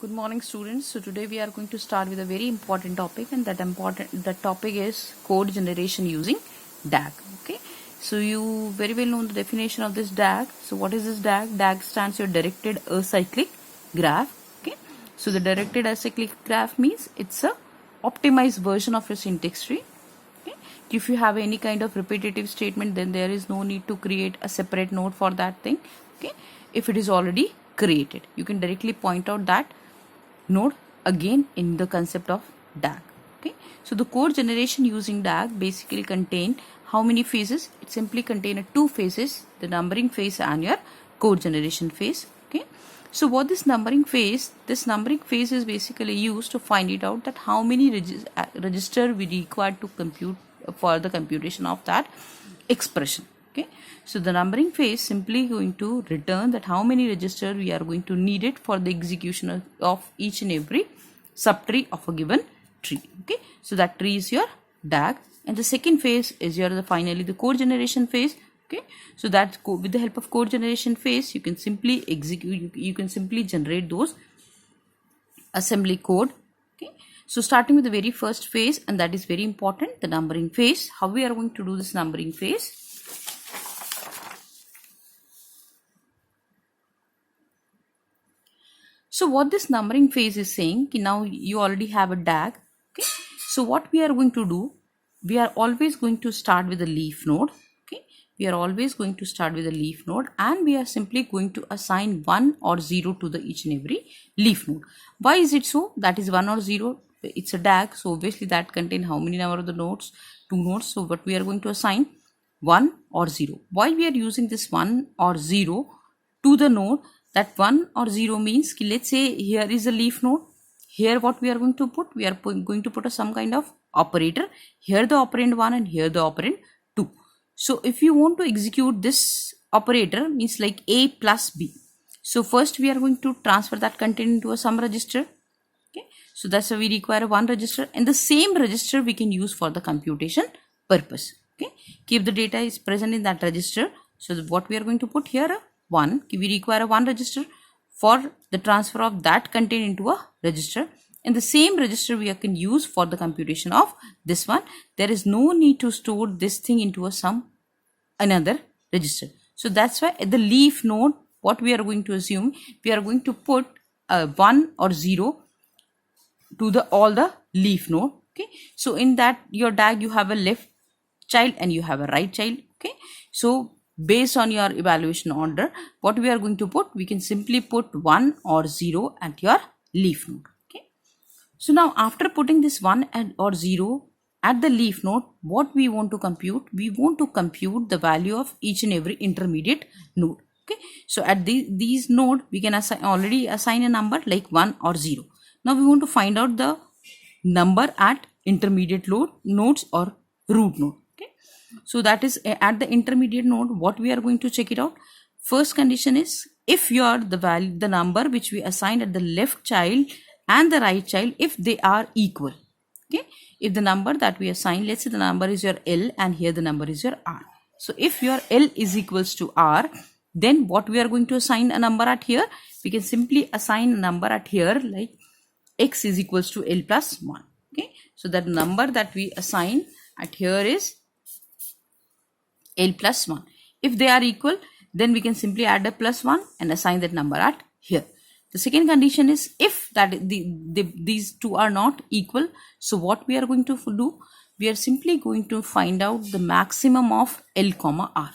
Good morning, students. So today we are going to start with a very important topic, and that topic is code generation using DAG. Okay. So you very well know the definition of this DAG. So what is this DAG? DAG stands for directed acyclic graph. Okay. So the directed acyclic graph means it's a optimized version of your syntax tree. Okay. If you have any kind of repetitive statement, then there is no need to create a separate node for that thing. Okay. If it is already created, you can directly point out that node again in the concept of DAG. Okay, so the code generation using DAG basically contain how many phases? It simply contain two phases, the numbering phase and your code generation phase. Okay, so what this numbering phase is basically used to find it out that how many register we require to compute for the computation of that expression. Okay, so the numbering phase simply going to return that how many register we are going to need it for the execution of each and every subtree of a given tree. Okay, so that tree is your DAG, and the second phase is your finally the code generation phase. Okay, so that with the help of code generation phase, you can simply execute, you can simply generate those assembly code. Okay, so starting with the very first phase, and that is very important, the numbering phase. How we are going to do this numbering phase? So what this numbering phase is saying, now you already have a DAG. Okay, so what we are going to do, we are always going to start with a leaf node. Okay, we are always going to start with a leaf node, and we are simply going to assign 1 or 0 to the each and every leaf node. Why is it so? That is 1 or 0. It's a DAG, so obviously that contain how many number of the nodes? 2 nodes. So what we are going to assign 1 or 0. Why we are using this 1 or 0 to the node? That 1 or 0 means, let's say here is a leaf node. Here what we are going to put? We are going to put some kind of operator. Here the operand 1 and here the operand 2. So if you want to execute this operator, means like A plus B. So first we are going to transfer that content into some register. Okay, so that's why we require one register, and the same register we can use for the computation purpose. Okay, keep the data is present in that register. So what we are going to put here, 1, we require one register for the transfer of that content into a register, and the same register we can use for the computation of this one. There is no need to store this thing into another register. So that's why at the leaf node, what we are going to assume, we are going to put 1 or 0 to all the leaf node. Okay, so in that your DAG you have a left child and you have a right child. Okay, so based on your evaluation order, what we are going to put, we can simply put 1 or 0 at your leaf node. Okay, so now after putting this 1 or 0 at the leaf node, what we want to compute? We want to compute the value of each and every intermediate node. Okay, so at these node we can already assign a number like 1 or 0. Now we want to find out the number at intermediate nodes or root node. Okay, so that is at the intermediate node. What we are going to check it out? First condition is if the number which we assigned at the left child and the right child, if they are equal. Okay, if the number that we assign, let's say the number is your L and here the number is your R. So if your L is equals to R, then what we are going to assign a number at here? We can simply assign a number at here like X is equals to L plus 1. Okay, so that number that we assign at here is L plus 1. If they are equal, then we can simply add a plus 1 and assign that number at here. The second condition is if that these two are not equal. So what we are going to do? We are simply going to find out the maximum of L comma R.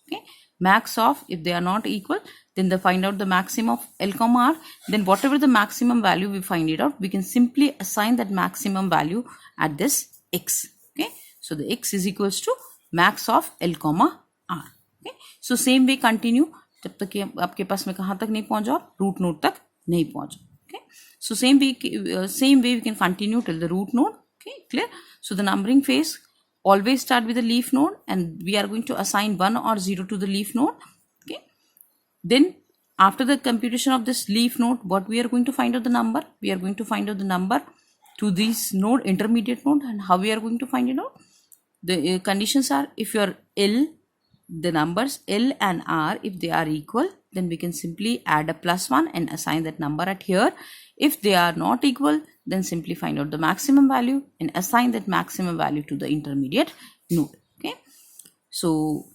Okay, max of, if they are not equal, then find out the maximum of L comma R. Then whatever the maximum value we find it out, we can simply assign that maximum value at this X. Okay, so the X is equals to max of L comma R. Okay, so same way continue जब तक कि आपके पास में कहाँ तक नहीं पहुंचो, आप रूट नोड तक नहीं पहुंचो. Okay, so same way we can continue till the root node. Okay, clear? So the numbering phase always start with the leaf node, and we are going to assign 1 or 0 to the leaf node. Okay, then after the computation of this leaf node, what we are going to find out the number? We are going to find out the number to this node, intermediate node. And how we are going to find it out? The conditions are if your L the numbers L and R, if they are equal, then we can simply add a +1 and assign that number at here. If they are not equal, then simply find out the maximum value and assign that maximum value to the intermediate node. Okay. So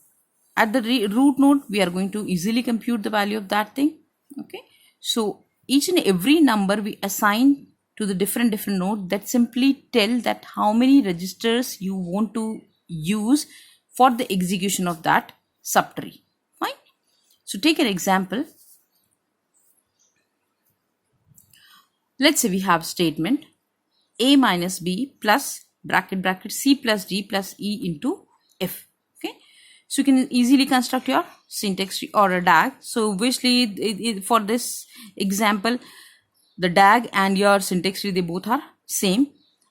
at the root node, we are going to easily compute the value of that thing. Okay. So each and every number we assign to the different node, that simply tell that how many registers you want to use for the execution of that subtree. Fine. So take an example. Let's say we have statement a minus b plus bracket c plus d plus e into f. Okay. So you can easily construct your syntax tree or a DAG. So obviously for this example, the DAG and your syntax tree, they both are same.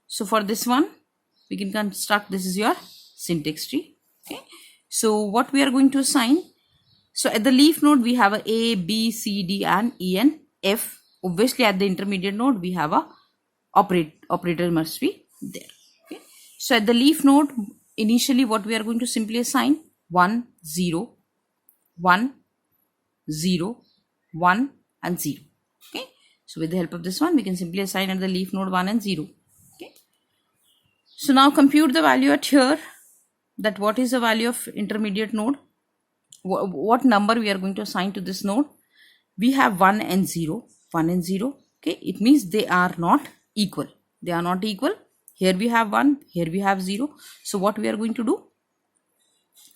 So for this one, we can construct, this is your syntax tree. Okay. So what we are going to assign, so at the leaf node we have a b c d and e and f. Obviously at the intermediate node we have a operator must be there. Okay. So at the leaf node, initially what we are going to simply assign 1 0 1 0 1 and 0. Okay. So with the help of this one, we can simply assign at the leaf node 1 and 0. Okay. So now compute the value at here, that what is the value of intermediate node, what number we are going to assign to this node. We have 1 and 0. Okay. It means they are not equal. They are not equal. Here we have 1, here we have 0. So what we are going to do?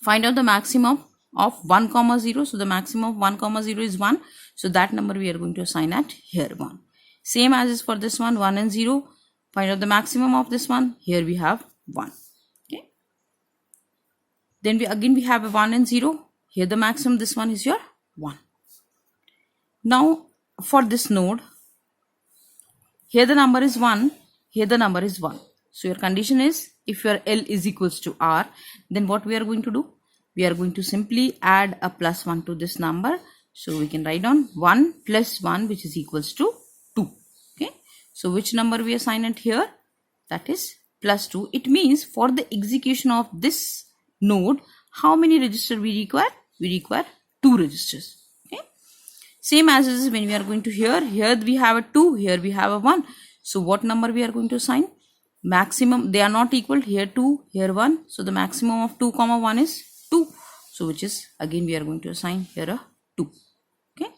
Find out the maximum of 1 comma 0. So the maximum of 1 comma 0 is 1. So that number we are going to assign at here 1. Same as is for this one, 1 and 0. Find out the maximum of this one. Here we have 1. Okay. Then we have a 1 and 0. Here the maximum, this one is your 1. Now for this node, here the number is 1. Here the number is 1. So your condition is, if your L is equals to R, then what we are going to do? We are going to simply add a +1 to this number. So we can write down 1 plus 1, which is equals to 2. Okay. So which number we assign it here? That is +2. It means for the execution of this node, how many registers we require? We require 2 registers. Okay. Same as is when we are going to here we have a 2, here we have a 1. So what number we are going to assign? Maximum, they are not equal, here 2, here 1. So the maximum of 2 comma 1 is 2. So which is, again we are going to assign here a 2. Okay.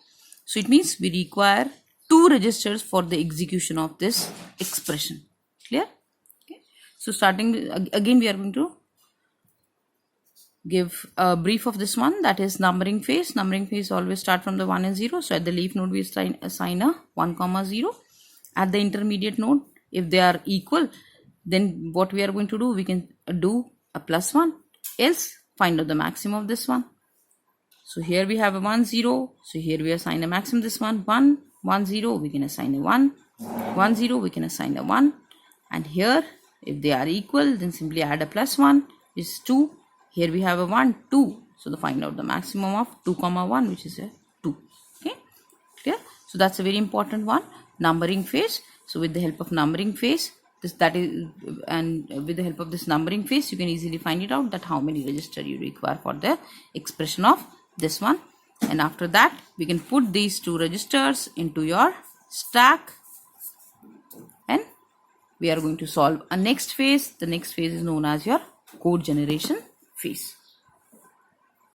So it means we require 2 registers for the execution of this expression. Clear? Okay. So starting again, we are going to give a brief of this one, that is numbering phase. Numbering phase always start from the 1 and 0. So at the leaf node we assign a 1 comma 0. At the intermediate node, if they are equal, then what we are going to do, we can do a +1, else find out the maximum of this one. So here we have a 1 0. So here we assign a maximum this one, 1 1 0, we can assign a 1 1 0, we can assign a 1. And here if they are equal, then simply add a +1 is 2. Here we have a 1 2. So to find out the maximum of 2 comma 1, which is a 2. Okay. Clear? So that's a very important one, numbering phase. So with the help of numbering phase, with the help of this numbering phase, you can easily find it out that how many register you require for the expression of this one. And after that, we can put these 2 registers into your stack, and we are going to solve a next phase. The next phase is known as your code generation phase.